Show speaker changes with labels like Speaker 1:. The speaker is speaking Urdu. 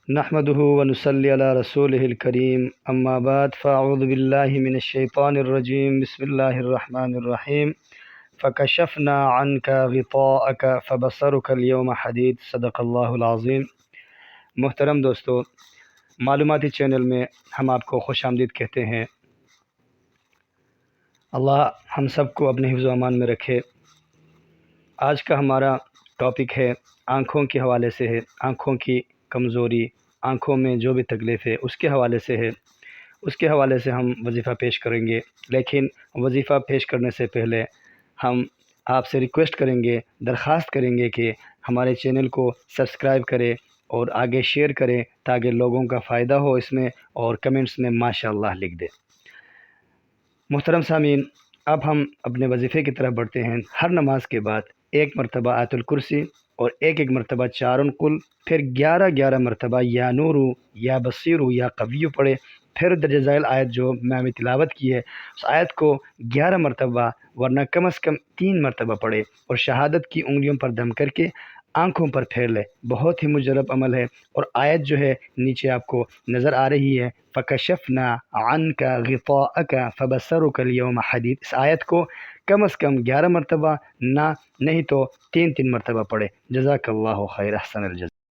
Speaker 1: نحمده ونصلي على رسوله الكريم اما بعد فاعوذ بالله من الشیطان الرجیم بسم اللہ الرحمن الرحیم فکشفنا عنك غطاءك فبصرك اليوم حدید صدق اللہ العظیم۔ محترم دوستو، معلوماتی چینل میں ہم آپ کو خوش آمدید کہتے ہیں۔ اللہ ہم سب کو اپنے حفظ و امان میں رکھے۔ آج کا ہمارا ٹاپک ہے آنکھوں کے حوالے سے ہے، آنکھوں کی کمزوری، آنکھوں میں جو بھی تکلیف ہے اس کے حوالے سے ہے۔ اس کے حوالے سے ہم وظیفہ پیش کریں گے، لیکن وظیفہ پیش کرنے سے پہلے ہم آپ سے ریکویسٹ کریں گے، درخواست کریں گے کہ ہمارے چینل کو سبسکرائب کرے اور آگے شیئر کریں تاکہ لوگوں کا فائدہ ہو اس میں، اور کمنٹس میں ماشاءاللہ لکھ دیں۔ محترم سامعین، اب ہم اپنے وظیفے کی طرف بڑھتے ہیں۔ ہر نماز کے بعد 1 مرتبہ آیت الکرسی اور 1 مرتبہ 4 قل، پھر 11 مرتبہ یا نورو یا بصیرو یا قویو پڑھے، پھر درجہ ذیل آیت جو میں ابھی تلاوت کی ہے اس آیت کو 11 مرتبہ ورنہ کم از کم 3 مرتبہ پڑھے، اور شہادت کی انگلیوں پر دم کر کے آنکھوں پر پھیر لے۔ بہت ہی مجرب عمل ہے، اور آیت جو ہے نیچے آپ کو نظر آ رہی ہے، فَكَشَفْنَا عَنْكَ غِطَاءَكَ فَبَصَرُكَ الْيَوْمَ حَدِيدٌ۔ اس آیت کو کم از کم 11 مرتبہ، نہیں تو 3 مرتبہ پڑھے۔ جزاک اللہ خیر، احسن الجزا۔